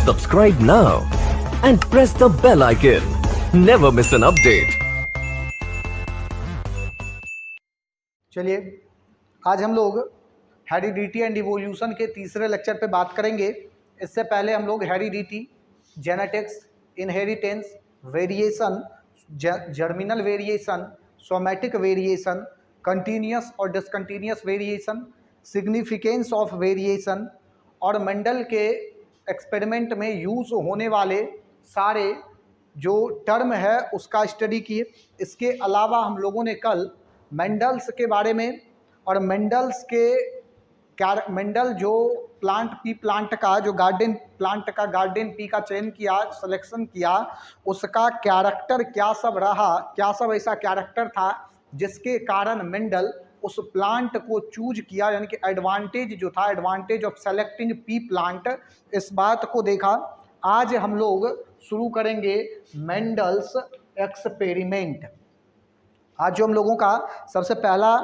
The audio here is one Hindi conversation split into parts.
Subscribe now and press the bell icon. Never miss an update. चलिए आज हम लोग हेरिडिटी एंड इवोल्यूशन के तीसरे लेक्चर पे बात करेंगे। इससे पहले हम लोग heredity, genetics, inheritance, variation, germinal variation, somatic variation, continuous और discontinuous variation, significance of variation और मेंडल के एक्सपेरिमेंट में यूज़ होने वाले सारे जो टर्म है उसका स्टडी किए। इसके अलावा हम लोगों ने कल मेंडल्स के बारे में और मेंडल जो प्लांट का जो गार्डन पी का चयन किया, सिलेक्शन किया, उसका कैरेक्टर क्या सब रहा, क्या सब ऐसा कैरेक्टर था जिसके कारण मेंडल उस प्लांट को चूज किया, यानी कि एडवांटेज जो था, advantage of selecting P plant, इस बात को देखा। आज हम लोग शुरू करेंगे मेंडल्स एक्सपेरिमेंट। आज जो हम लोगों का सबसे पहला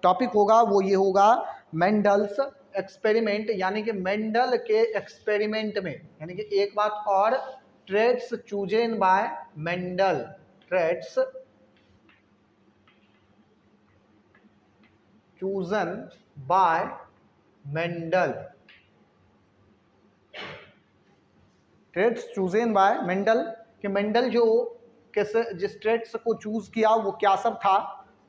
टॉपिक होगा वो ये होगा मेंडल्स एक्सपेरिमेंट, यानी कि मेंडल के एक्सपेरिमेंट में, यानी कि एक बात और, traits chosen bye Mendel, traits chosen bye Mendel, traits chosen bye Mendel, कि मेंडल जो जिस ट्रेट्स को चूज किया वो क्या सब था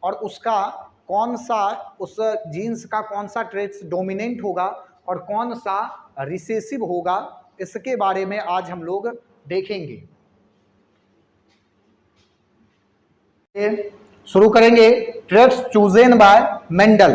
और उसका कौन सा, उस जीन्स का कौन सा ट्रेट्स डोमिनेंट होगा और कौन सा रिसेसिव होगा, इसके बारे में आज हम लोग देखेंगे। शुरू करेंगे traits chosen bye Mendel.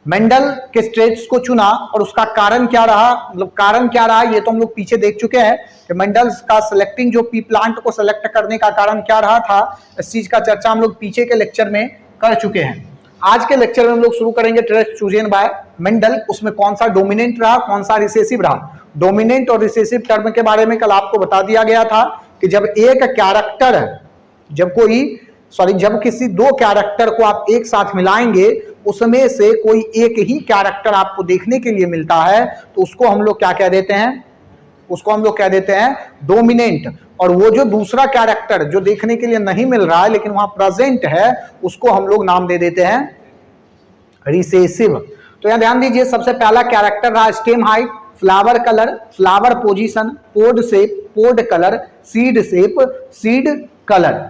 Mendel किस ट्रेट्स को चुना और उसका कारण क्या रहा, मतलब कारण क्या रहा, ये तो हम लोग पीछे देख चुके हैं कि मेंडल्स का सिलेक्टिंग जो पी प्लांट को सिलेक्ट करने का कारण क्या रहा था, इस चीज का चर्चा हम लोग पीछे के लेक्चर में कर चुके हैं। आज के लेक्चर में हम लोग शुरू करेंगे ट्रेट्स चूजन बाय मेंडल। उसमें कौन सा डोमिनेंट रहा, कौन सा रिसेसिव रहा। डोमिनेंट और रिसेसिव टर्म के बारे में कल आपको बता दिया गया था कि जब एक कैरेक्टर, जब किसी दो कैरेक्टर को आप एक साथ मिलाएंगे, उसमें से कोई एक ही कैरेक्टर आपको देखने के लिए मिलता है, तो उसको हम लोग क्या कह देते हैं, उसको हम लोग कह देते हैं डोमिनेंट। और वो जो दूसरा कैरेक्टर जो देखने के लिए नहीं मिल रहा है लेकिन वहां प्रेजेंट है, उसको हम लोग नाम दे देते हैं रिसेसिव। तो यहां ध्यान दीजिए, सबसे पहला कैरेक्टर रहा stem height, flower colour, flower position, pod shape, pod colour, seed shape, seed colour.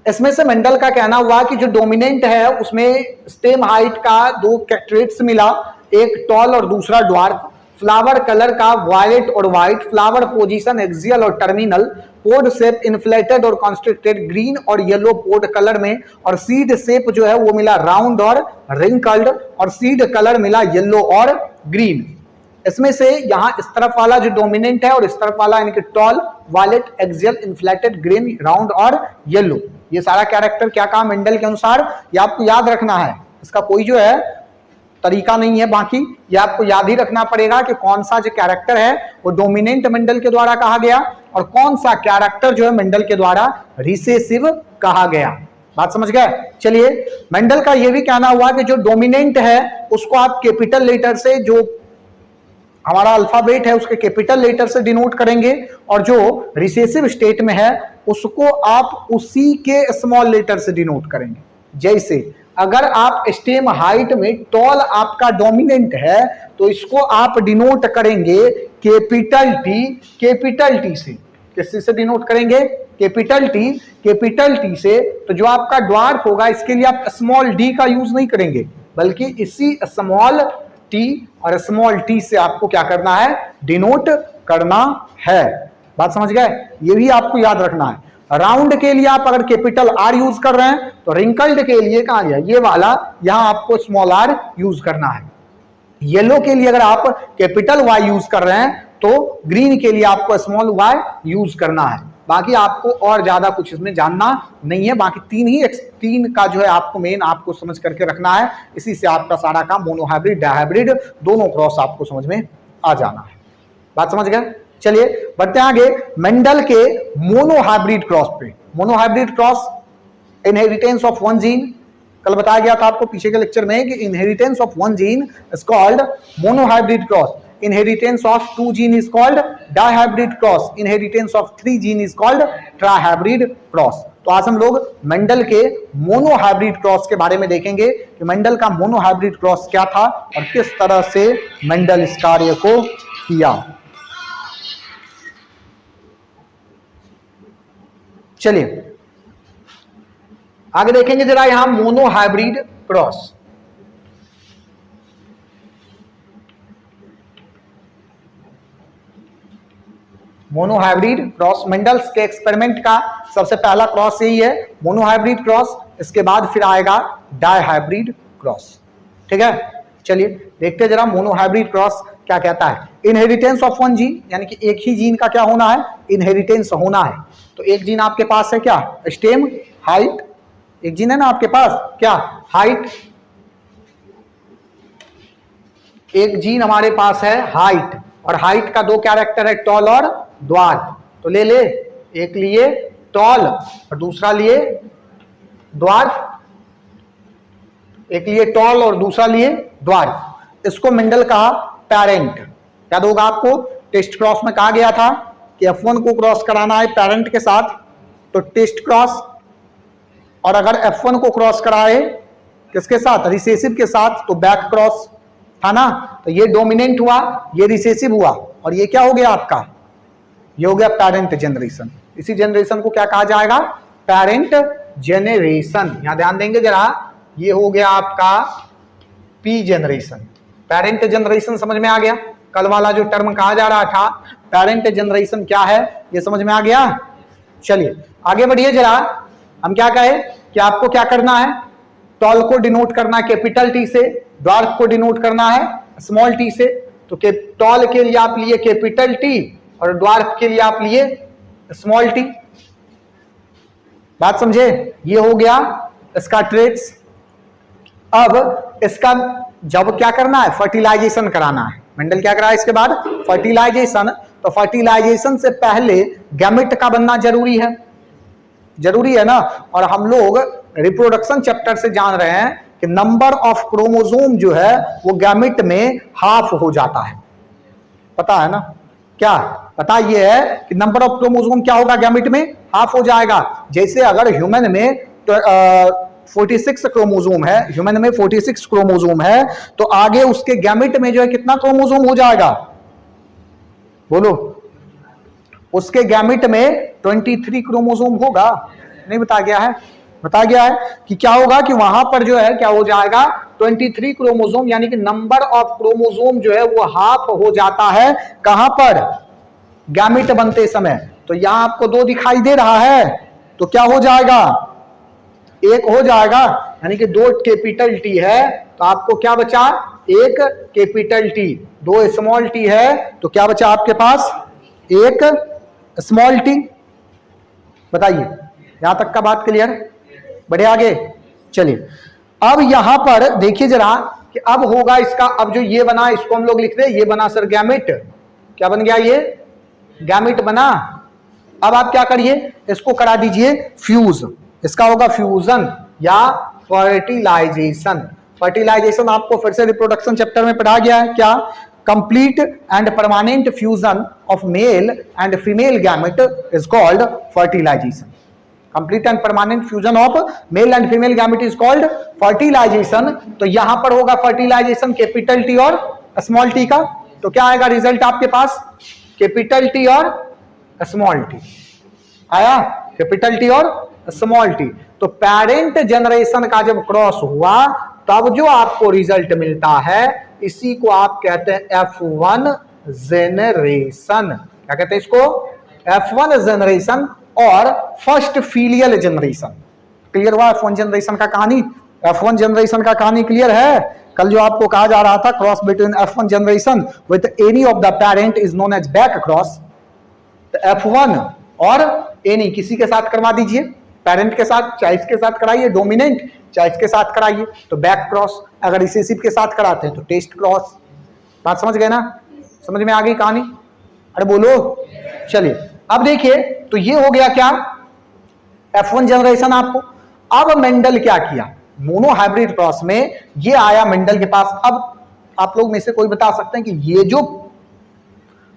इसमें से मेंडल का कहना हुआ कि जो डोमिनेंट है उसमें स्टेम हाइट का दो ट्रेट्स मिला, एक टॉल और दूसरा ड्वार्फ, फ्लावर कलर का वायलेट और व्हाइट, फ्लावर पोजीशन एक्सियल और टर्मिनल, पोड शेप इन्फ्लेटेड और कॉन्स्ट्रिक्टेड ग्रीन और येलो पोड कलर में, और सीड शेप जो है वो मिला राउंड और रिंकल्ड, और सीड कलर मिला येलो और ग्रीन। इसमें से यहां इस तरफ वाला जो डोमिनेंट है और इस तरफ वाला यानी कि tall, violet, axial, inflated, green, round और येलो, ये सारा कैरेक्टर क्या कहा मेंडल के अनुसार, ये आपको याद रखना है। इसका कोई जो है तरीका नहीं है, बाकी ये आपको याद ही रखना पड़ेगा कि कौन सा जो कैरेक्टर है वो डोमिनेंट मेंडल के द्वारा कहा गया और कौन सा कैरेक्टर जो है मेंडल के द्वारा रिसेसिव कहा गया। बात समझ गए। चलिए, मेंडल का यह भी कहना हुआ कि जो डोमिनेंट है उसको आप कैपिटल लेटर से, जो हमारा अल्फाबेट है उसके कैपिटल लेटर से डिनोट करेंगे, और जो रिसेसिव स्टेट में है उसको आप उसी के स्मॉल लेटर से डिनोट करेंगे। जैसे अगर आप स्टेम हाइट में टॉल आपका डोमिनेंट है तो इसको आप डिनोट करेंगे कैपिटल टी से। किस से डिनोट करेंगे? कैपिटल टी से। तो जो आपका ड्वार्फ होगा इसके लिए आप स्मॉल डी का यूज नहीं करेंगे, बल्कि इसी स्मॉल टी और स्मॉल टी से आपको क्या करना है, डिनोट करना है। बात समझ गए, ये भी आपको याद रखना है। राउंड के लिए आप अगर कैपिटल आर यूज कर रहे हैं तो रिंकल्ड के लिए कहां गया, ये वाला, यहां आपको स्मॉल आर यूज करना है। येलो के लिए अगर आप कैपिटल वाई यूज कर रहे हैं तो ग्रीन के लिए आपको स्मॉल वाई यूज करना है। बाकी आपको और ज्यादा कुछ इसमें जानना नहीं है, बाकी तीन का जो है आपको मेन आपको समझ करके रखना है। इसी से आपका सारा काम मोनोहाइब्रिड, डायहाइब्रिड दोनों क्रॉस आपको समझ में आ जाना है। बात समझ गए। चलिए बढ़ते हैं आगे मेंडल के मोनोहाइब्रिड क्रॉस पे। Monohybrid cross, inheritance of one gene, कल बताया गया था आपको पीछे के लेक्चर में कि inheritance of one gene is called monohybrid cross. Inheritance of 2 gene is called dihybrid cross, inheritance of 3 gene is called trihybrid cross. तो आज हम लोग मेंडल के मोनोहाइब्रिड क्रॉस के बारे में देखेंगे कि मेंडल का मोनोहाइब्रिड क्रॉस क्या था और किस तरह से मेंडल इस कार्य को किया। चलिए आगे देखेंगे जरा यहां monohybrid cross. Monohybrid cross Mendel's के एक्सपेरिमेंट का सबसे पहला क्रॉस यही है, मोनोहाइब्रिड क्रॉस। इसके बाद फिर आएगा डायहाइब्रिड क्रॉस। ठीक है, चलिए देखते हैं जरा मोनोहाइब्रिड क्रॉस क्या कहता है। इनहेरिटेंस ऑफ 1 जीन, यानी कि एक ही जीन का क्या होना है, इनहेरिटेंस होना है। तो एक जीन आपके पास है क्या, स्टेम, हाइट। एक जीन है ना आपके पास, क्या, हाइट। एक जीन हमारे पास है हाइट, और हाइट का 2 कैरेक्टर है, टॉल और द्वार्फ। तो ले ले, एक लिए टॉल और दूसरा लिए द्वार्फ, एक लिए टॉल और दूसरा लिए द्वार्फ। इसको मेंडल कहा पेरेंट। याद होगा आपको, टेस्ट क्रॉस में कहा गया था कि F1 को क्रॉस कराना है पेरेंट के साथ तो टेस्ट क्रॉस, और अगर F1 को क्रॉस कराए किसके साथ, रिसेसिव के साथ, तो बैक क्रॉस था ना। तो ये डोमिनेंट हुआ, ये रिसेसिव हुआ, और ये क्या हो गया आपका, ये हो गया पेरेंट जनरेशन। इसी जनरेशन को क्या कहा जाएगा, पेरेंट जेनरेशन। यहां ध्यान देंगे जरा, ये हो गया आपका पी जनरेशन। पेरेंट जनरेशन समझ में आ गया। कल वाला जो टर्म कहा जा रहा था पेरेंट जनरेशन क्या है, ये समझ में आ गया। चलिए आगे बढ़िए जरा, हम क्या कहे कि आपको क्या करना है, टॉल को डिनोट करना है कैपिटल टी से, द्वार्फ को डिनोट करना है स्मॉल टी से। तो टॉल के लिए आप लिए कैपिटल टी और द्वार्फ के लिए आप लिए स्मॉल टी। बात समझे, ये हो गया इसका ट्रेट्स। अब इसका जब क्या करना है, फर्टिलाइजेशन कराना है। मेंडल क्या करा इसके बाद, फर्टिलाइजेशन। तो फर्टिलाइजेशन से पहले गैमेट का बनना जरूरी है, जरूरी है ना। और हम लोग रिप्रोडक्शन चैप्टर से जान रहे हैं कि नंबर ऑफ क्रोमोसोम जो है वो गैमेट में हाफ हो जाता है, पता है ना। क्या पता ये है कि नंबर ऑफ क्रोमोसोम क्या होगा, गैमेट में हाफ हो जाएगा। जैसे अगर ह्यूमन में 46 क्रोमोसोम है, ह्यूमन में 46 क्रोमोसोम है, तो आगे उसके गैमेट में जो है कितना क्रोमोसोम हो जाएगा, बोलो। उसके गैमेट में 23 क्रोमोसोम होगा, नहीं बता गया है, बता गया है कि क्या होगा कि वहां पर जो है क्या हो जाएगा, 23 क्रोमोसोम, यानी कि नंबर ऑफ क्रोमोसोम जो है वो हाफ हो जाता है। कहां पर, गैमेट बनते समय। तो यहां आपको 2 दिखाई दे रहा है, तो क्या हो जाएगा, 1 हो जाएगा, यानी कि 2 कैपिटल टी है, तो आपको क्या बचा, 1 कैपिटल टी, 2 स्मॉल टी है, तो क्या बचा आपके पास, 1 स्मॉल टी। बताइए यहां तक का बात क्लियर, बढ़े आगे। चलिए अब यहां पर देखिए जरा कि अब होगा इसका, अब जो ये बना इसको हम लोग लिख रहे हैं, ये बना सर गैमेट। क्या बन गया, ये गैमेट बना। अब आप क्या करिए, इसको करा दीजिए फ्यूज। इसका होगा फ्यूजन या फर्टिलाइजेशन। फर्टिलाइजेशन आपको फिर से रिप्रोडक्शन चैप्टर में पढ़ा गया है, क्या, complete and permanent fusion of male and female gamete is called fertilization. Complete and permanent fusion of male and female gamete is called fertilization. तो यहां पर होगा फर्टिलाइजेशन कैपिटल टी और स्मॉल टी का। तो क्या आएगा रिजल्ट आपके पास, कैपिटल टी और स्मॉल टी आया, कैपिटल टी और स्मॉल टी। तो पेरेंट जनरेशन का जब क्रॉस हुआ तब जो आपको रिजल्ट मिलता है इसी को आप कहते हैं F1 जेनरेशन। क्या कहते हैं इसको, F1 जेनरेशन और फर्स्ट फीलियल जनरेशन। क्लियर हुआ F1 जनरेशन का कहानी, F1 जनरेशन का कहानी क्लियर है। कल जो आपको कहा जा रहा था cross between F1 generation with any of the parent is known as back cross. तो F1 और एनी किसी के साथ करवा दीजिए, पेरेंट के साथ, चाहे इसके साथ कराइए डोमिनेंट, चाहे इसके साथ कराइए तो बैक क्रॉस, अगर रिसेसिव के साथ कराते हैं तो टेस्ट क्रॉस। बात समझ गए ना, समझ में आ गई कहानी, अरे बोलो। चलिए अब देखिए, तो ये हो गया क्या, F1 जनरेशन आपको। अब मेंडल क्या किया, मोनोहाइब्रिड क्रॉस में ये आया मेंडल के पास। अब आप लोग में से कोई बता सकते हैं कि ये जो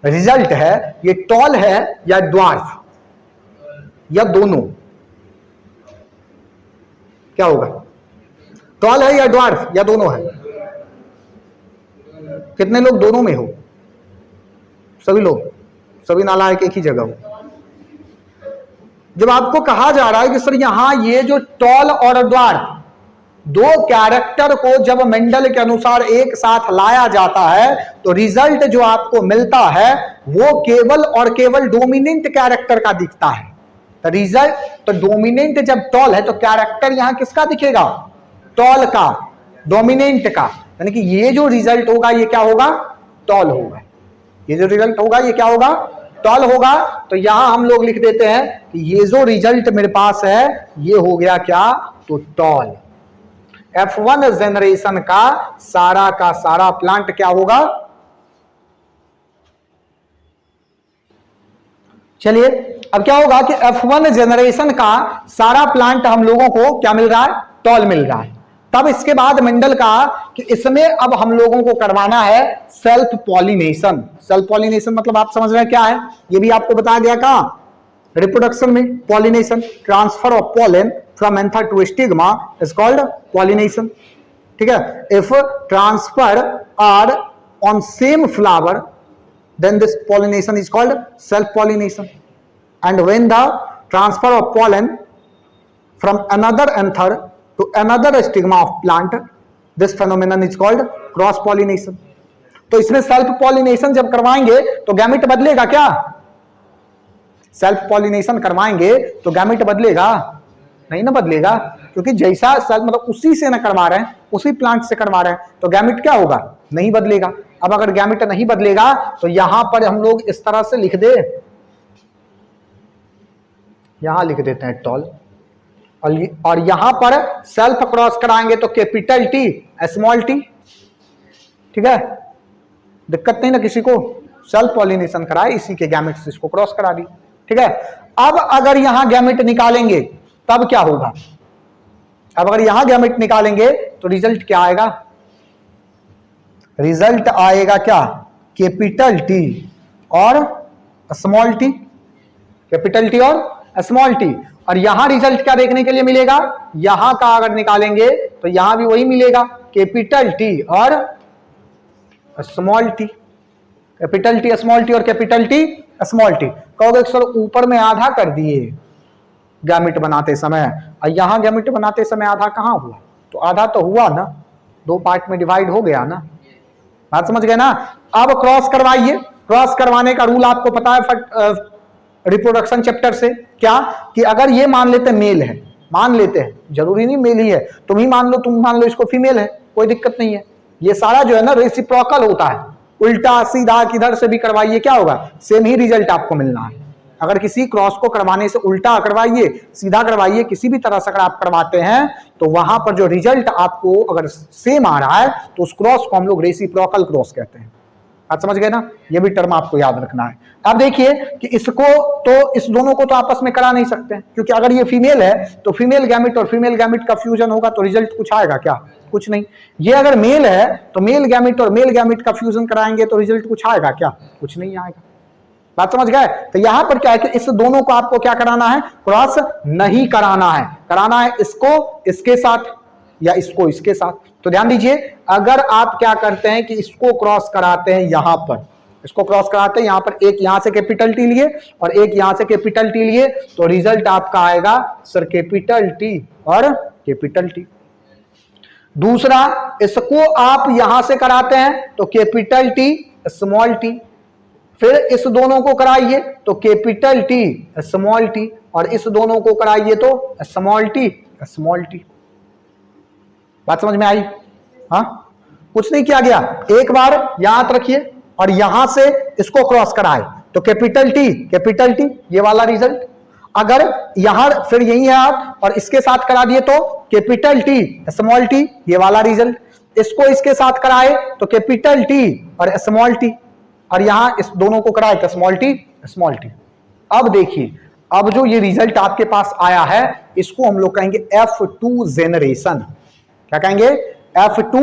रिजल्ट है ये टॉल है या ड्वार्फ या दोनों, क्या होगा? टॉल है या ड्वार्फ या दोनों है? कितने लोग दोनों में हो? सभी लोग, सभी नालायक एक ही जगह हो। जब आपको कहा जा रहा है कि सर यहां ये जो टॉल और ड्वार्फ दो कैरेक्टर को जब मेंडल के अनुसार एक साथ लाया जाता है तो रिजल्ट जो आपको मिलता है वो केवल और केवल डोमिनेंट कैरेक्टर का दिखता है। तो रिजल्ट तो डोमिनेंट जब टॉल है तो कैरेक्टर यहां किसका दिखेगा? टॉल का, डोमिनेंट का। यानी कि ये जो रिजल्ट होगा ये क्या होगा? टॉल होगा। ये जो रिजल्ट होगा ये क्या होगा? टॉल होगा। तो यहां हम लोग लिख देते हैं कि ये जो रिजल्ट मेरे पास है ये हो गया क्या? तो टॉल। F1 जनरेशन का सारा प्लांट क्या होगा? चलिए अब क्या होगा कि F1 जनरेशन का सारा प्लांट हम लोगों को क्या मिल रहा है? टॉल मिल रहा है। तब इसके बाद मेंडल का कि इसमें अब हम लोगों को करवाना है सेल्फ पॉलिनेशन। सेल्फ पॉलिनेशन मतलब आप समझ रहे हैं क्या है? ये भी आपको बताया गया कहां? रिप्रोडक्शन में। Pollination, transfer of pollen from anther to stigma is called pollination. ठीक है, if transfer are on same flower then this pollination is called self pollination, and when the transfer of pollen from another anther to another stigma of plant, this phenomenon is called cross pollination. तो इसमें सेल्फ पॉलिनेशन जब करवाएंगे तो गैमेट बदलेगा क्या? सेल्फ पॉलिनेशन करवाएंगे तो गैमेट बदलेगा? नहीं ना बदलेगा, क्योंकि जैसा सेल्फ मतलब उसी से ना करवा रहे हैं, उसी प्लांट से करवा रहे हैं, तो गैमेट क्या होगा? नहीं बदलेगा। अब अगर गैमेट नहीं बदलेगा तो यहां पर हम लोग इस तरह से लिख दे, यहां लिख देते हैं टॉल, और यहां पर सेल्फ क्रॉस कराएंगे तो कैपिटल टी स्मॉल टी। ठीक है, दिक्कत नहीं ना किसी को? सेल्फ पॉलिनेशन कराए, इसी के गैमेट से इसको क्रॉस करा दी। ठीक है, अब अगर यहां गैमेट निकालेंगे तब क्या होगा? अब अगर यहां गैमेट निकालेंगे तो रिजल्ट क्या आएगा? रिजल्ट आएगा क्या? कैपिटल टी और स्मॉल टी। कैपिटल टी और स्मॉल टी। और यहां रिजल्ट क्या देखने के लिए मिलेगा? यहां का अगर निकालेंगे तो यहां भी वही मिलेगा, कैपिटल टी और small T. Capital T small T और कैपिटल टी स्मॉल टी। कहोगे सर ऊपर में आधा कर दिए गैमेट बनाते समय, और यहां गैमेट बनाते समय आधा कहां हुआ? तो आधा तो हुआ ना, दो पार्ट में डिवाइड हो गया ना। बात समझ गए ना? अब क्रॉस करवाइए। क्रॉस करवाने का रूल आपको पता है रिप्रोडक्शन चैप्टर से, क्या कि अगर ये मान लेते मेल है, मान लेते हैं, जरूरी नहीं मेल ही है, तुम ही मान लो, तुम मान लो इसको फीमेल है, कोई दिक्कत नहीं है। ये सारा जो है ना रेसिप्रोकल होता है, उल्टा सीधा किधर से भी करवाइए क्या होगा? सेम ही रिजल्ट आपको मिलना है। अगर किसी क्रॉस को करवाने से उल्टा करवाइए, सीधा करवाइए, किसी भी तरह से अगर आप करवाते हैं तो वहां पर जो रिजल्ट आपको अगर सेम आ रहा है तो उस क्रॉस को हम लोग रेसिप्रोकल क्रॉस कहते हैं। आप समझ गए ना? ये भी टर्म आपको याद रखना है। अब देखिए कि इसको तो इस दोनों को तो आपस में करा नहीं सकते, क्योंकि अगर ये फीमेल है तो फीमेल गैमेट और फीमेल गैमेट का फ्यूजन होगा तो रिजल्ट कुछ आएगा क्या? कुछ नहीं। ये अगर मेल है तो मेल गैमेट और मेल गैमेट का फ्यूजन कराएंगे तो रिजल्ट कुछ आएगा क्या? कुछ नहीं आएगा। बात समझ गए? तो यहां पर क्या है कि इस दोनों को आपको क्या कराना है? क्रॉस नहीं कराना है। कराना है इसको इसके साथ या इसको इसके साथ। तो ध्यान दीजिए, अगर आप क्या करते हैं कि इसको क्रॉस कराते हैं, यहां पर इसको क्रॉस कराते हैं, यहां पर एक यहां से कैपिटल टी लिए और एक यहां से कैपिटल टी लिए, तो रिजल्ट आपका आएगा सर कैपिटल टी और कैपिटल टी। दूसरा, इसको आप यहां से कराते हैं तो कैपिटल टी स्मॉल टी, फिर इस दोनों को कराइए तो कैपिटल टी स्मॉल टी, और इस दोनों को कराइए तो स्मॉल टी स्मॉल टी। बात समझ में आई? हाँ, कुछ नहीं किया गया। एक बार याद रखिए और यहां से इसको क्रॉस कराए तो कैपिटल टी ये वाला रिजल्ट। अगर यहां फिर यही है आप और इसके साथ करा दिए तो कैपिटल टी स्मॉल टी ये वाला रिजल्ट। इसको इसके साथ कराए तो कैपिटल टी और स्मॉल टी, और यहां इस दोनों को कराए तो स्मॉल टी। अब देखिए, अब जो ये रिजल्ट आपके पास आया है इसको हम लोग कहेंगे F2 जेनरेशन। क्या कहेंगे? F2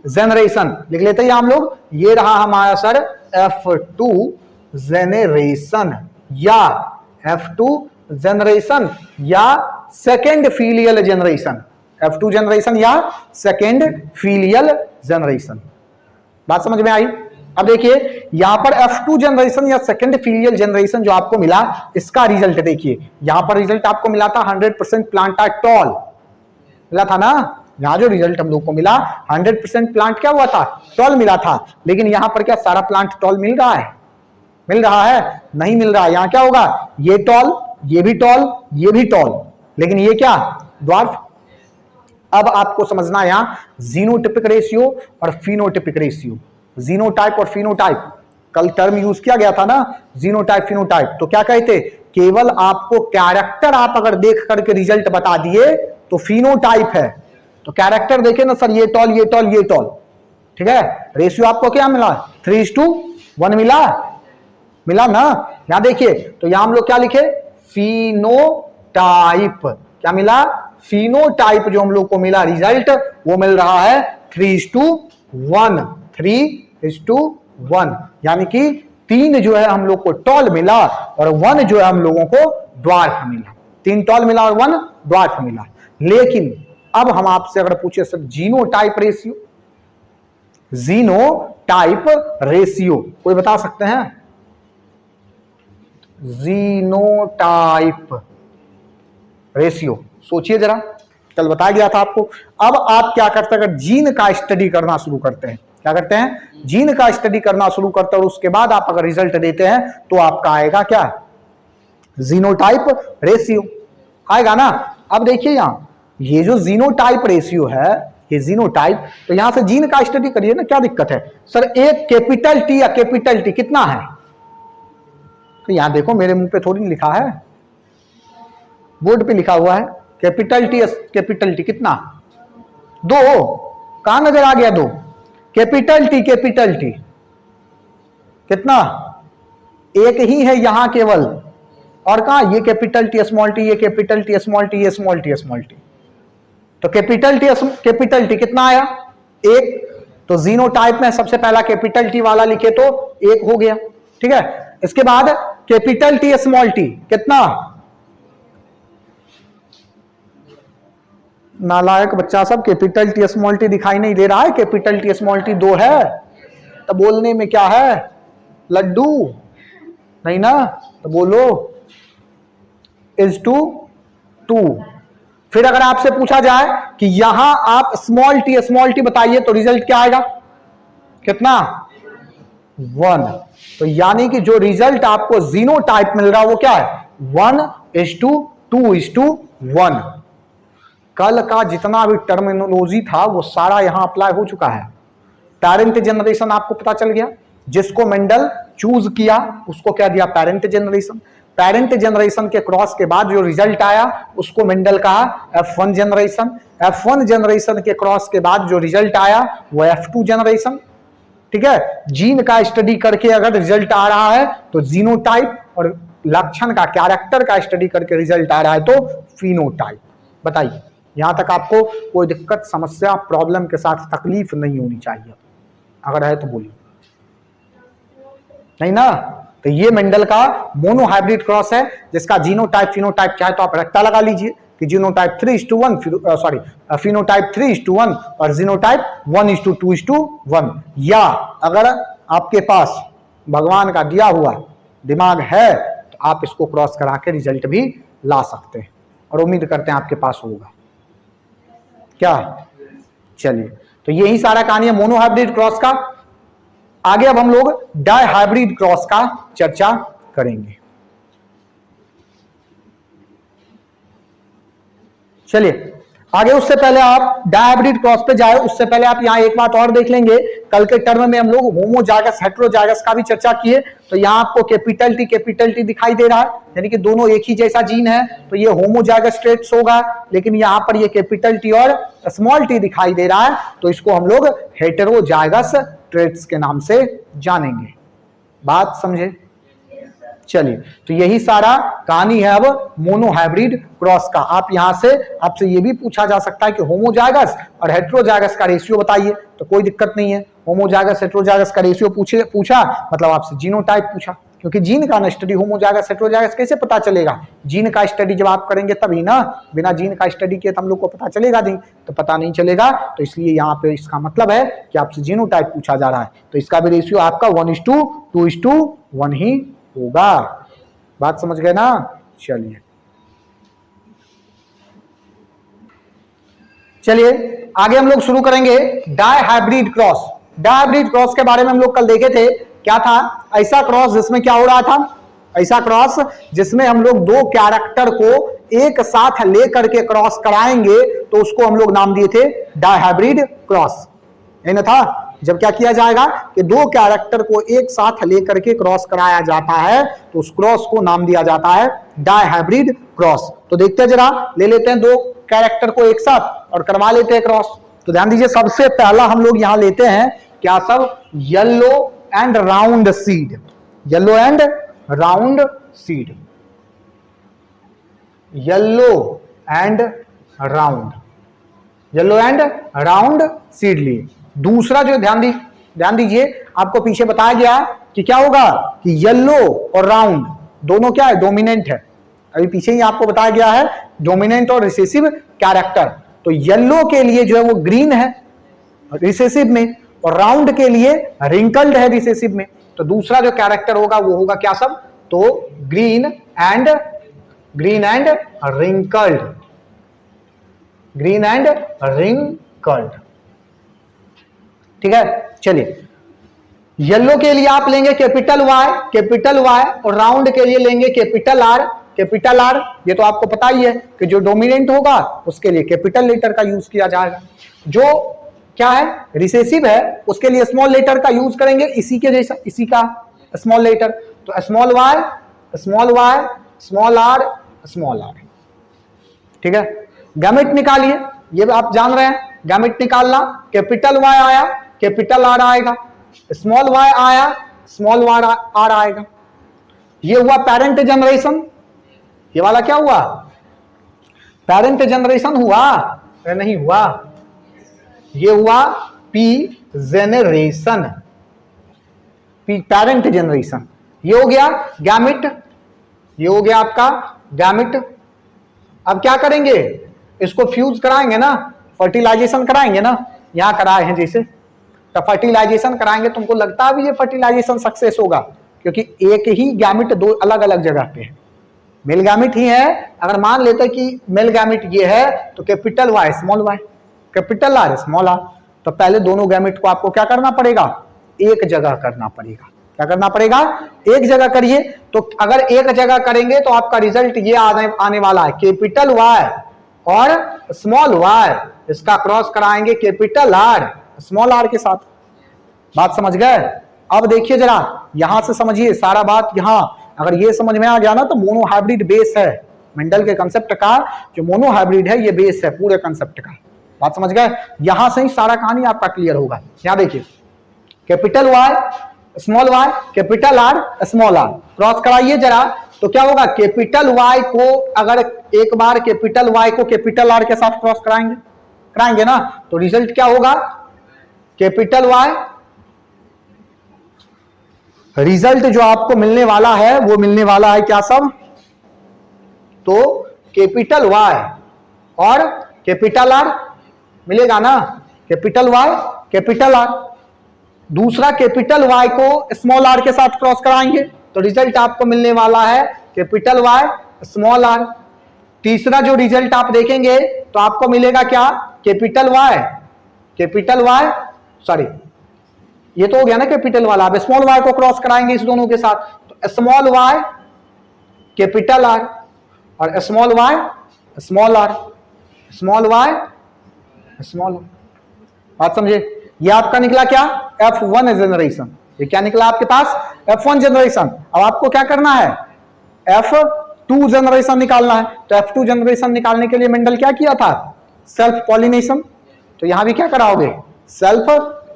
generation. लिख लेते हैं हम लोग, ये रहा हमारा सर F2 जेनरेशन या F2 जनरेशन या second filial generation, F2 generation या सेकेंड फीलियल जनरेशन। बात समझ में आई? अब देखिए यहां पर F2 जनरेशन या सेकेंड फीलियल जनरेशन जो आपको मिला, इसका रिजल्ट देखिए। यहां पर रिजल्ट आपको मिला था 100% प्लांट टॉल मिला था ना। यहां जो रिजल्ट हम लोग को मिला 100% प्लांट क्या हुआ था, टॉल मिला था। लेकिन यहां पर क्या सारा प्लांट टॉल मिल रहा है? मिल रहा है? नहीं मिल रहा। यहां क्या होगा, ये टॉल, ये भी टॉल, ये भी टॉल, लेकिन ये क्या, ड्वार्फ। अब आपको समझना है यहां जीनोटिपिक रेशियो और फिनोटिपिक रेशियो। जीनोटाइप और फिनोटाइप कल टर्म यूज किया गया था ना, जीनोटाइप फिनोटाइप। तो क्या कहते, केवल आपको कैरेक्टर आप अगर देख करके रिजल्ट बता दिए तो फिनोटाइप है। तो कैरेक्टर देखे ना सर, ये टॉल, ये टॉल, ये टॉल, ठीक है। रेशियो आपको क्या मिला, 3:1 मिला ना। यहां देखिए तो यहां हम लोग क्या लिखे, फिनोटाइप। क्या मिला, फिनोटाइप जो हम लोग को मिला रिजल्ट वो मिल रहा है 3:1, 3:1, यानी कि 3 जो है हम लोग को टॉल मिला और 1 जो है हम लोगों को ड्वार्फ मिला। 3 टॉल मिला और 1 ड्वार्फ मिला। लेकिन अब हम आपसे अगर पूछे sir genotype ratio, genotype ratio कोई बता सकते हैं? जीनोटाइप रेशियो सोचिए जरा, कल बताया गया था आपको। अब आप क्या करते हैं, अगर जीन का स्टडी करना शुरू करते हैं, क्या करते हैं, जीन का स्टडी करना शुरू करते हैं और उसके बाद आप अगर रिजल्ट देते हैं तो आपका आएगा क्या, जीनोटाइप रेशियो आएगा ना। अब देखिए यहां ये जो जीनोटाइप रेशियो है, ये जीनोटाइप, तो यहां से जीन का स्टडी करिए ना, क्या दिक्कत है सर। एक कैपिटल टी या कैपिटल टी कितना है, तो यहां देखो मेरे मुंह पे थोड़ी लिखा है, बोर्ड पे लिखा हुआ है कैपिटल टी कितना, 2। कहां नजर आ गया 2, कैपिटल टी कितना, एक ही है यहां केवल। और कहा ये कैपिटल टी स्मॉल टी, ये कैपिटल टी स्मॉल टी, ये स्मॉल टी स्मॉल टी। तो कैपिटल टी कितना आया, 1। तो जीनोटाइप में सबसे पहला कैपिटल टी वाला लिखे तो 1 हो गया, ठीक है। इसके बाद कैपिटल टी स्मॉल टी कितना, नालायक बच्चा सब, कैपिटल टी स्मॉल टी दिखाई नहीं दे रहा है, कैपिटल टी स्मॉल टी 2 है, तो बोलने में क्या है, लड्डू नहीं ना, तो बोलो (2). फिर अगर आपसे पूछा जाए कि यहां आप स्मॉल टी बताइए तो रिजल्ट क्या आएगा, कितना, 1। तो यानी कि जो रिजल्ट आपको जीनोटाइप मिल रहा है वो क्या है, 1:2:1। कल का जितना भी टर्मिनोलॉजी था वो सारा यहां अप्लाई हो चुका है। पेरेंट जनरेशन आपको पता चल गया, जिसको मेंडल चूज किया उसको क्या दिया, पेरेंट जनरेशन। पेरेंट जनरेशन के क्रॉस के बाद जो रिजल्ट आया उसको मेंडल कहा F1 जनरेशन। F1 जनरेशन के क्रॉस के बाद जो रिजल्ट आया वो F2 जनरेशन, ठीक है। जीन का स्टडी करके अगर रिजल्ट आ रहा है तो जीनोटाइप, और लक्षण का, कैरेक्टर का स्टडी करके रिजल्ट आ रहा है तो फिनोटाइप। बताइए यहां तक आपको कोई दिक्कत, समस्या, प्रॉब्लम के साथ तकलीफ नहीं होनी चाहिए, अगर है तो बोलिए, नहीं ना। तो ये मेंडल का मोनो हाइब्रिड क्रॉस है जिसका जीनोटाइप फिनोटाइप चाहे तो आप रट्टा लगा लीजिए कि जीनोटाइप 3:1, फिनोटाइप 3:1 और जीनोटाइप 1:2:1। या अगर आपके पास भगवान का दिया हुआ दिमाग है तो आप इसको क्रॉस करा के रिजल्ट भी ला सकते हैं, और उम्मीद करते हैं आपके पास होगा। क्या, चलिए, तो यही सारा कहानी है मोनो हाइब्रिड क्रॉस का। आगे अब हम लोग डाई हाइब्रिड क्रॉस का चर्चा करेंगे। चलिए आगे, उससे पहले आप डाई हाइब्रिड क्रॉस पे जाए उससे पहले आप यहां एक बात और देख लेंगे। कल के टर्म में हम लोग होमोजाइगस हेटेरोजाइगस का भी चर्चा किए, तो यहां आपको कैपिटल टी दिखाई दे रहा है, यानी कि दोनों एक ही जैसा जीन है, तो ये होमोजाइगस ट्रेट्स होगा। लेकिन यहां पर ये कैपिटल टी और स्मॉल टी दिखाई दे रहा है, तो इसको हम लोग हेटेरोजाइगस ट्रेट्स के नाम से जानेंगे। बात समझे? चलिए, तो यही सारा कहानी है अब मोनो हाइब्रिड क्रॉस का। आप यहां से, आपसे ये भी पूछा जा सकता है कि होमोजाइगस और हेटेरोजाइगस का रेशियो बताइए, तो कोई दिक्कत नहीं है। होमोजाइगस हेटेरोजाइगस का रेशियो पूछा मतलब आपसे जीनोटाइप पूछा, क्योंकि जीन का स्टडी होम हो जाएगा, सेट हो जाएगा, कैसे पता चलेगा? जीन का स्टडी जब आप करेंगे तभी ना, बिना जीन का स्टडी किए तो हम लोग को पता चलेगा नहीं, तो पता नहीं चलेगा। तो इसलिए यहाँ पे इसका मतलब है कि आपसे जीनोटाइप पूछा जा रहा है, तो इसका भी रेशियो आपका 1:2:1 ही होगा। बात समझ गए ना? चलिए आगे हम लोग शुरू करेंगे डायहाइब्रिड क्रॉस। डायहाइब्रिड क्रॉस के बारे में हम लोग कल देखे थे, क्या था? ऐसा क्रॉस जिसमें क्या हो रहा था? ऐसा क्रॉस जिसमें हम लोग दो कैरेक्टर को एक साथ लेकर के क्रॉस कराएंगे, तो उसको हम लोग नाम दिए थे डायहाइब्रिड क्रॉस, है ना? था जब क्या किया जाएगा कि दो कैरेक्टर को एक साथ लेकर के क्रॉस कराया जाता है, तो उस क्रॉस को नाम दिया जाता है डायहाइब्रिड क्रॉस। तो देखते हैं जरा, ले लेते हैं दो कैरेक्टर को एक साथ और करवा लेते हैं क्रॉस। तो ध्यान दीजिए, सबसे पहला हम लोग यहां लेते हैं क्या सब? Yellow and round seed. Yellow and round seed, yellow and round, yellow and round seed लिए। दूसरा जो ध्यान दीजिए, आपको पीछे बताया गया कि क्या होगा कि येलो और राउंड दोनों क्या है? डोमिनेंट है। अभी पीछे ही आपको बताया गया है डोमिनेंट और रिसेसिव कैरेक्टर। तो येलो के लिए जो है वो ग्रीन है रिसेसिव में, और राउंड के लिए रिंकल्ड है रिसेसिव में। तो दूसरा जो कैरेक्टर होगा वो होगा क्या सब? तो green and wrinkled, green and wrinkled. ठीक है, चलिए येलो के लिए आप लेंगे कैपिटल वाई और राउंड के लिए लेंगे कैपिटल आर। कैपिटल आर ये तो आपको पता ही है कि जो डोमिनेंट होगा उसके लिए कैपिटल लेटर का यूज किया जाएगा, जो क्या है रिसेसिव है उसके लिए स्मॉल लेटर का यूज करेंगे, इसी के जैसा, इसी का स्मॉल लेटर। तो small Y small R small R. ठीक है, गैमेट निकालिए, ये आप जान रहे हैं गैमेट निकालना। कैपिटल वाई आया कैपिटल आर आएगा, स्मॉल वाई आया स्मॉल आर आएगा। ये हुआ पेरेंट जनरेशन। ये वाला क्या हुआ? पेरेंट जनरेशन हुआ? नहीं हुआ, ये हुआ पी जेनरेशन, पेरेंट जनरेशन। ये हो गया गैमेट, ये हो गया आपका गैमेट। अब क्या करेंगे? इसको फ्यूज कराएंगे ना, फर्टिलाइजेशन कराएंगे ना, यहां कराए हैं जैसे, तो फर्टिलाइजेशन कराएंगे। तुमको लगता है भी ये फर्टिलाइजेशन सक्सेस होगा? क्योंकि एक ही गैमेट दो अलग अलग जगह पे है, मेल गैमेट ही है। अगर मान लेते कि मेल गैमेट ये है तो capital Y small Y, capital R small R. तो पहले दोनों गैमेट को आपको क्या करना पड़ेगा? एक जगह करना पड़ेगा। क्या करना पड़ेगा? एक जगह करिए। तो अगर एक जगह करेंगे तो आपका रिजल्ट ये आने वाला है, कैपिटल वाई और स्मॉल वाई, इसका क्रॉस कराएंगे कैपिटल आर स्मॉल आर के साथ। बात समझ गए? अब देखिए जरा, यहां से समझिए सारा बात। यहां अगर ये समझ में आ गया ना, तो मोनोहाइब्रिड बेस है मेंडल के कंसेप्ट का। जो मोनोहाइब्रिड है ये बेस है पूरे कंसेप्ट का। बात समझ गए? यहां से ही सारा कहानी आपका क्लियर होगा। यहां देखिए, capital Y small Y capital R small R, cross कराइए जरा। तो क्या होगा? कैपिटल वाई को अगर एक बार कैपिटल वाई को कैपिटल आर के साथ क्रॉस कराएंगे ना, तो रिजल्ट क्या होगा? कैपिटल वाई, रिजल्ट जो आपको मिलने वाला है वो मिलने वाला है क्या सब? तो कैपिटल वाई और कैपिटल आर मिलेगा ना, कैपिटल वाई कैपिटल आर। दूसरा कैपिटल वाई को स्मॉल आर के साथ क्रॉस कराएंगे तो रिजल्ट आपको मिलने वाला है कैपिटल वाई स्मॉल आर। तीसरा जो रिजल्ट आप देखेंगे तो आपको मिलेगा क्या? कैपिटल वाई सॉरी, ये तो हो गया ना कैपिटल वाला। अब स्मॉल वाई को क्रॉस कराएंगे इस दोनों के साथ, तो स्मॉल वाई कैपिटल आर और small Y small R, small Y small. बात समझे? ये आपका निकला क्या? F1 generation. ये क्या निकला आपके पास? F1 generation. अब आपको क्या करना है? F2 जनरेशन निकालना है। तो F2 जनरेशन निकालने के लिए मेंडल क्या किया था? Self pollination. तो यहां भी क्या कराओगे? Self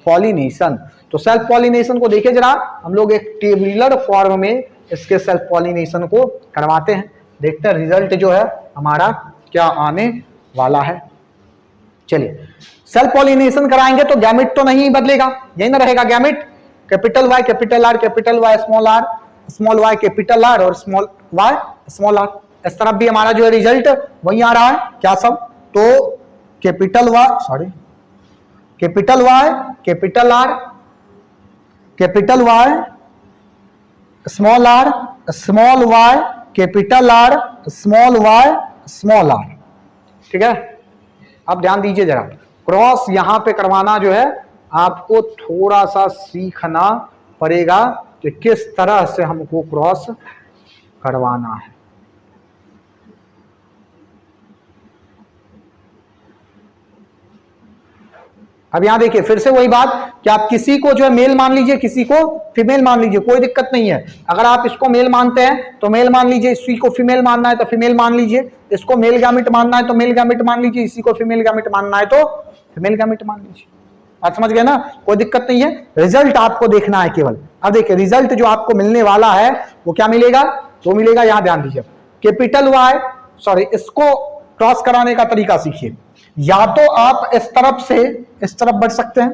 pollination. तो सेल्फ पॉलिनेशन को देखिए जरा, हम लोग एक टेबुलर फॉर्म में इसके सेल्फ पॉलिनेशन को करवाते हैं, देखते हैं रिजल्ट जो है हमारा क्या आने वाला है। चलिए, सेल्फ पॉलिनेशन कराएंगे तो गैमेट तो नहीं बदलेगा, यही ना रहेगा gamete. Capital Y small R small Y capital R और स्मॉल वाई स्मॉल आर। इस तरफ भी हमारा जो है रिजल्ट वही आ रहा है क्या सब, तो capital Y capital Y capital R capital Y small R small Y capital R small Y small R. ठीक है, अब ध्यान दीजिए जरा, क्रॉस यहां पे करवाना जो है आपको थोड़ा सा सीखना पड़ेगा कि किस तरह से हमको क्रॉस करवाना है। अब यहां देखिए फिर से वही बात कि आप किसी को जो है मेल मान लीजिए, किसी को फीमेल मान लीजिए, कोई दिक्कत नहीं है। अगर आप इसको मेल मानते हैं तो मेल मान लीजिए, इसी को फीमेल मानना है तो फीमेल मान लीजिए, इसको मेल गैमेट मानना है तो मेल गैमेट मान लीजिए, इसी को फीमेल गैमेट मानना है तो फीमेल गैमेट मान लीजिए। आप समझ गए ना, कोई दिक्कत नहीं है। रिजल्ट आपको देखना है केवल। अब देखिए रिजल्ट जो आपको मिलने वाला है वो क्या मिलेगा, तो मिलेगा, यहां ध्यान दीजिए, कैपिटल वाई सॉरी इसको क्रॉस कराने का तरीका सीखिए। या तो आप इस तरफ से इस तरफ बढ़ सकते हैं,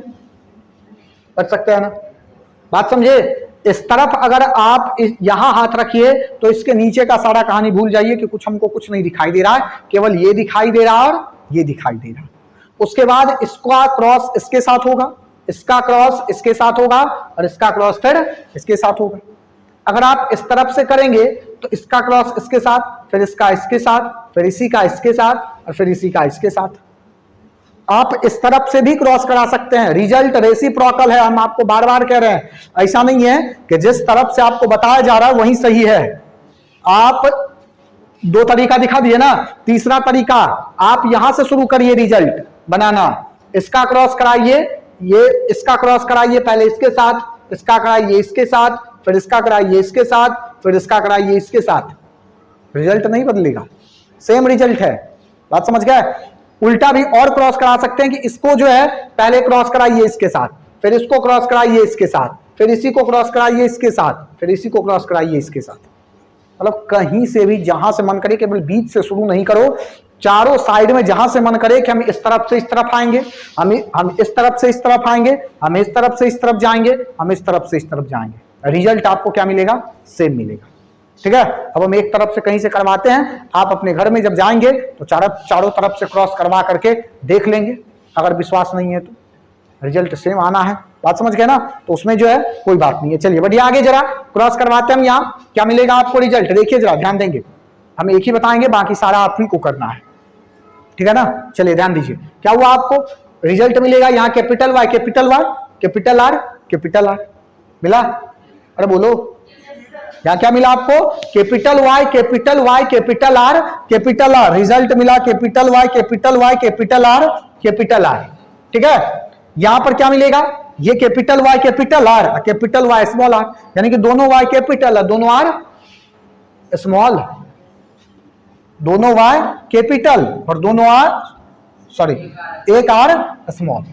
बढ़ सकते हैं ना, बात समझे। इस तरफ अगर आप यहां हाथ रखिए तो इसके नीचे का सारा कहानी भूल जाइए कि कुछ हमको कुछ नहीं दिखाई दे रहा है, केवल ये दिखाई दे रहा है और ये दिखाई दे रहा है। उसके बाद इसका क्रॉस इसके साथ होगा, इसका क्रॉस इसके साथ होगा और इसका क्रॉस फिर इसके साथ होगा। अगर आप इस तरफ से करेंगे तो इसका क्रॉस इसके साथ, फिर इसका इसके साथ, फिर इसी का इसके साथ और फिर इसी का इसके साथ। आप इस तरफ से भी क्रॉस करा सकते हैं। रिजल्ट रेसिप्रोकल है, हम आपको बार बार कह रहे हैं। ऐसा नहीं है कि जिस तरफ से आपको बताया जा रहा है वही सही है। आप दो तरीका दिखा दिए ना, तीसरा तरीका आप यहां से शुरू करिए रिजल्ट बनाना। इसका क्रॉस कराइए, ये इसका क्रॉस कराइए, पहले इसके साथ, इसका कराइए इसके साथ, फिर इसका कराइए इसके साथ, फिर इसका कराइए इसके साथ। रिजल्ट नहीं बदलेगा, सेम रिजल्ट है। बात समझ गए। उल्टा भी और क्रॉस करा सकते हैं कि इसको जो है पहले क्रॉस कराइए इसके साथ, फिर इसको क्रॉस कराइए इसके साथ, फिर इसी को क्रॉस कराइए इसके साथ, फिर इसी को क्रॉस कराइए इसके साथ। मतलब कहीं से भी जहां से मन करे, केवल बीच से शुरू नहीं करो, चारों साइड में जहां से मन करे कि हम इस तरफ से इस तरफ आएंगे, हम इस तरफ से इस तरफ आएंगे, हम इस तरफ से इस तरफ जाएंगे, हम इस तरफ से इस तरफ जाएंगे, रिजल्ट आपको क्या मिलेगा, सेम मिलेगा। ठीक है। अब हम एक तरफ से कहीं से करवाते हैं, आप अपने घर में जब जाएंगे तो चारों तरफ से क्रॉस करवा करके देख लेंगे। अगर विश्वास नहीं है तो रिजल्ट सेम आना है। बात समझ गए ना, तो उसमें जो है कोई बात नहीं है। चलिए बढ़िया, आगे जरा क्रॉस करवाते हैं हम। यहाँ क्या मिलेगा आपको रिजल्ट, देखिए जरा, ध्यान देंगे। हम एक ही बताएंगे, बाकी सारा आप ही को करना है। ठीक है ना, चलिए ध्यान दीजिए। क्या हुआ, आपको रिजल्ट मिलेगा यहाँ capital Y capital Y capital R capital R मिला। अरे बोलो, यहाँ क्या मिला आपको, capital Y capital Y capital R capital R. Result मिला capital Y capital Y capital R capital R. ठीक है। यहां पर क्या मिलेगा, ये capital Y capital R capital Y small R, यानी कि दोनों वाई कैपिटल है, दोनों आर स्मॉल, दोनों वाई कैपिटल और दोनों आर सॉरी एक आर स्मॉल।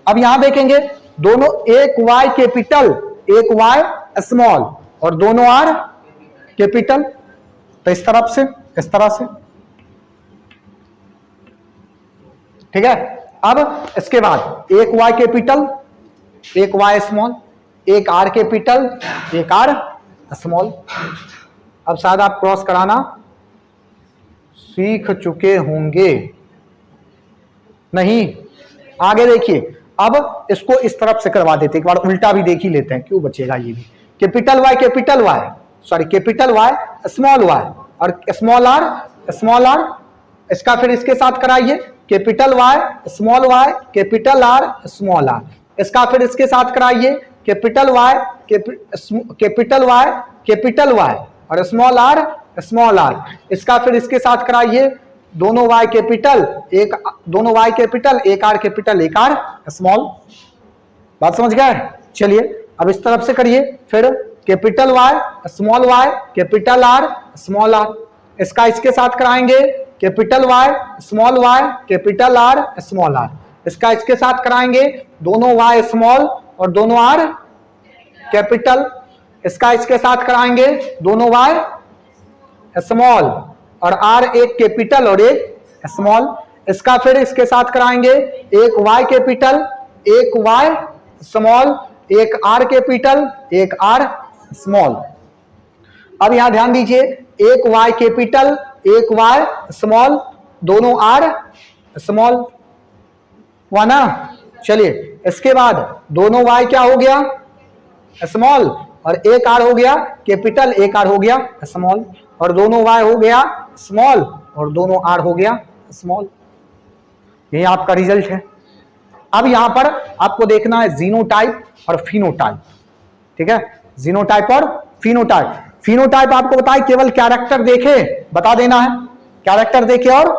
अब यहां देखेंगे दोनों, एक वाई कैपिटल एक वाई स्मॉल और दोनों आर कैपिटल, तो इस तरफ से इस तरह से। ठीक है। अब इसके बाद एक वाई कैपिटल एक वाई स्मॉल, एक आर कैपिटल एक आर स्मॉल। अब शायद आप क्रॉस कराना सीख चुके होंगे, नहीं, आगे देखिए। अब इसको इस तरफ से करवा देते, एक बार उल्टा भी देख ही लेते हैं, क्यों बचेगा ये भी। Capital Y sorry capital Y small Y और स्मॉल आर, इसका फिर इसके साथ कराइए, capital Y capital R small R. इसका फिर इसके साथ कराइए, कैपिटल वाई कैपिटल वाई और स्मॉल आर। इसका फिर इसके साथ कराइए, दोनों वाई कैपिटल एक आर कैपिटल एक आर स्मॉल। बात समझ गए। चलिए अब इस तरफ से करिए, फिर capital Y capital R small R. इसका इसके साथ कराएंगे, capital Y capital R small R. इसका इसके साथ कराएंगे, दोनों वाई स्मॉल और दोनों आर कैपिटल। इसका इसके साथ कराएंगे, दोनों वाई स्मॉल और आर एक कैपिटल और एक स्मॉल। इसका फिर इसके साथ कराएंगे, एक वाई कैपिटल एक वाई स्मॉल, एक आर कैपिटल एक आर स्मॉल। अब यहां ध्यान दीजिए, एक Y कैपिटल एक Y स्मॉल, दोनों R स्मॉल हुआ ना। चलिए इसके बाद दोनों Y क्या हो गया स्मॉल, और एक R हो गया कैपिटल, एक R हो गया स्मॉल, और दोनों Y हो गया स्मॉल और दोनों R हो गया स्मॉल। ये आपका रिजल्ट है। अब यहां पर आपको देखना है जीनोटाइप और फिनोटाइप, ठीक है, जीनोटाइप और फिनोटाइप। फिनोटाइप आपको बताए केवल कैरेक्टर देखे बता देना है, कैरेक्टर देखे और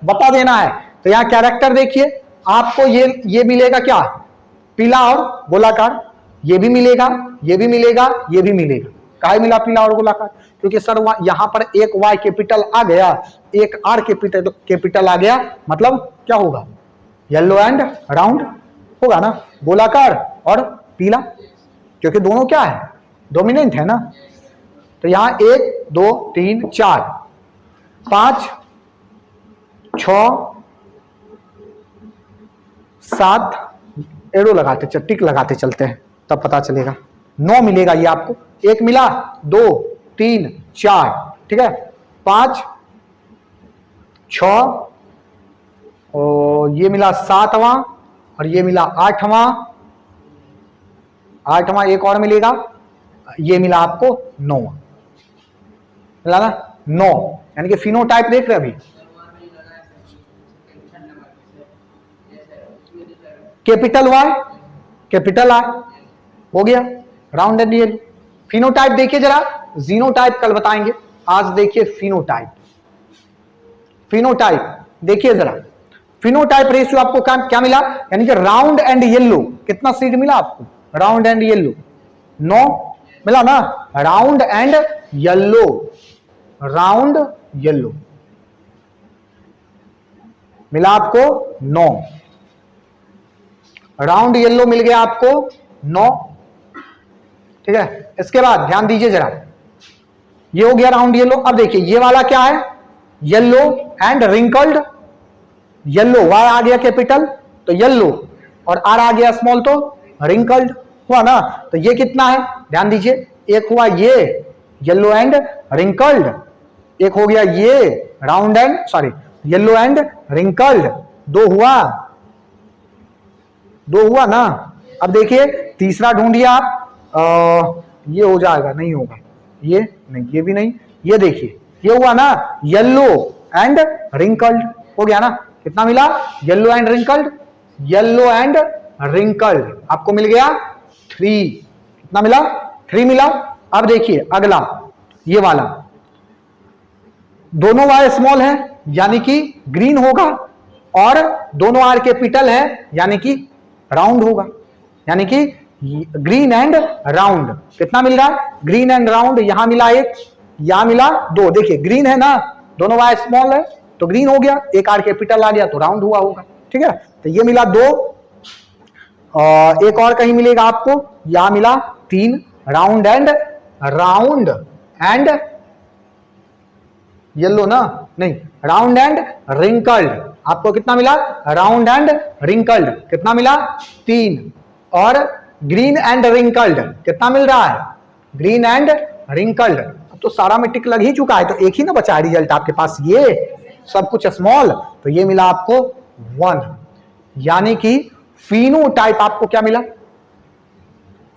बता देना है। तो यहां कैरेक्टर देखिए, आपको ये मिलेगा क्या, पीला और गोलाकार, ये भी मिलेगा, ये भी मिलेगा, ये भी मिलेगा। काहे मिला पीला और गोलाकार, क्योंकि सर यहां पर एक Y कैपिटल आ गया, एक R कैपिटल आ गया, मतलब क्या होगा, येलो एंड राउंड होगा ना, गोलाकार और पीला, क्योंकि दोनों क्या है डोमिनेंट है ना। तो यहां 1 2 3 4 5 6 7 एरो लगाते टिक लगाते चलते हैं, तब पता चलेगा। 9 मिलेगा ये आपको, एक मिला 2 3 4, ठीक है, 5 6 और ये मिला 7वां और ये मिला 8वां, एक और मिलेगा, ये मिला आपको 9वां, मिला ना 9, यानी कि फिनोटाइप देख रहे अभी, कैपिटल Y कैपिटल R हो गया, राउंड एंड येलो। फिनोटाइप देखिए जरा, जीनोटाइप कल बताएंगे, आज देखिए फिनोटाइप। फिनोटाइप देखिए जरा, फिनोटाइप रेशियो आपको क्या मिला, यानी कि राउंड एंड येलो, कितना सीड मिला आपको, राउंड एंड येलो 9 मिला ना, round and yellow, round yellow मिला आपको 9, राउंड येलो मिल गया आपको 9, ठीक है। इसके बाद ध्यान दीजिए जरा, ये हो गया राउंड येलो। अब देखिए ये वाला क्या है, yellow and wrinkled, yellow Y आ गया कैपिटल तो येलो, और R आ गया स्मॉल तो रिंकल्ड हुआ ना। तो ये कितना है, ध्यान दीजिए, एक हुआ ये येलो एंड रिंकल्ड, एक हो गया ये round and yellow and wrinkled, दो हुआ ना। अब देखिए तीसरा ढूंढिए आप, ये हो जाएगा, नहीं होगा, ये नहीं, ये भी नहीं, ये देखिए ये हुआ ना येलो एंड रिंकल्ड, हो गया ना, कितना मिला, yellow and wrinkled, yellow and wrinkled आपको मिल गया 3, कितना मिला 3 मिला। अब देखिए अगला ये वाला, दोनों Y स्मॉल है यानी कि ग्रीन होगा, और दोनों R कैपिटल है यानी कि राउंड होगा, यानी कि ग्रीन एंड राउंड। कितना मिल रहा है, ग्रीन एंड राउंड, यहां मिला 1, यहां मिला 2। देखिए ग्रीन है ना, दोनों Y स्मॉल है तो ग्रीन हो गया, एक R कैपिटल आ गया तो राउंड हुआ होगा, ठीक है। तो ये मिला 2, एक और कहीं मिलेगा आपको, यहां मिला 3, राउंड एंड येलो ना, नहीं, राउंड एंड रिंकल्ड आपको कितना मिला, राउंड एंड रिंकल्ड कितना मिला 3, और ग्रीन एंड रिंकल्ड कितना मिल रहा है, ग्रीन एंड रिंकल्ड। अब तो सारा में टिक लग ही चुका है, तो एक ही ना बचा है रिजल्ट आपके पास, ये सब कुछ स्मॉल, तो ये मिला आपको 1, यानी कि फिनोटाइप आपको क्या मिला,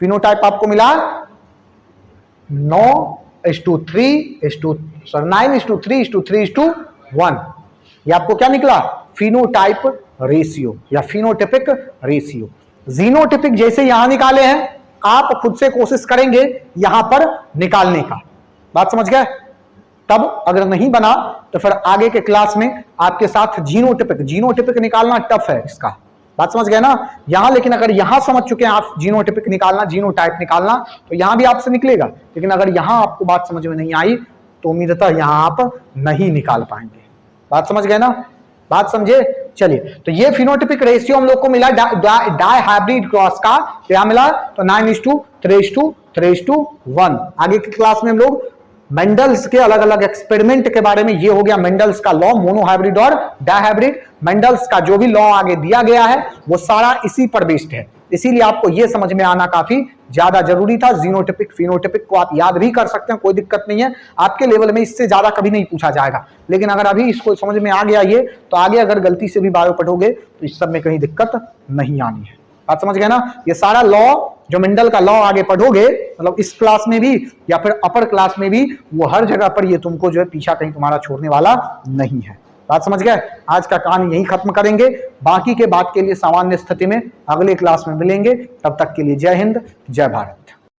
फिनोटाइप आपको मिला 9:3:1, ये आपको क्या निकला, फिनोटाइप रेशियो या फिनोटाइपिक रेशियो। जीनोटाइपिक जैसे यहां निकाले हैं, आप खुद से कोशिश करेंगे यहां पर निकालने का, बात समझ गए। तब अगर नहीं बना तो फिर आगे के क्लास में आपके साथ जीनोटाइपिक निकालना टफ है इसका, बात समझ गए ना यहां। लेकिन अगर यहां समझ चुके हैं आप जीनोटाइपिक निकालना, जीनोटाइप निकालना, तो यहां भी आपसे निकलेगा। लेकिन अगर यहां आपको बात समझ में नहीं आई तो उम्मीदतः यहां आप नहीं निकाल पाएंगे, बात समझ गए ना, बात समझे। चलिए, तो ये फिनोटाइपिक रेशियो हम लोग को मिला डाई हाइब्रिड क्रॉस का, क्या मिला, तो 9:3:1। आगे की क्लास में हम लोग मेंडल्स के अलग अलग एक्सपेरिमेंट के बारे में, ये हो गया मेंडल्स का लॉ, मोनोहाइब्रिड और डाइहाइब्रिड। मेंडल्स का जो भी लॉ आगे दिया गया है वो सारा इसी पर बेस्ड है, इसीलिए आपको यह समझ में आना काफी ज्यादा जरूरी था। जीनोटिपिक फिनोटिपिक को आप याद भी कर सकते हैं, कोई दिक्कत नहीं है, आपके लेवल में इससे ज्यादा कभी नहीं पूछा जाएगा। लेकिन अगर अभी इसको समझ में आ गया ये, तो आगे अगर गलती से भी बायो पढ़ोगे तो इस सब में कहीं दिक्कत नहीं आनी है। बात समझ गए ना? ये सारा लॉ जो मेंडल का लॉ आगे पढ़ोगे, मतलब इस क्लास में भी या फिर अपर क्लास में भी, वो हर जगह पर ये तुमको जो है पीछा कहीं तुम्हारा छोड़ने वाला नहीं है। बात समझ गए? आज का कहानी यही खत्म करेंगे। बाकी के बात के लिए सामान्य स्थिति में अगले क्लास में मिलेंगे। तब तक के लिए जय हिंद, जय भारत।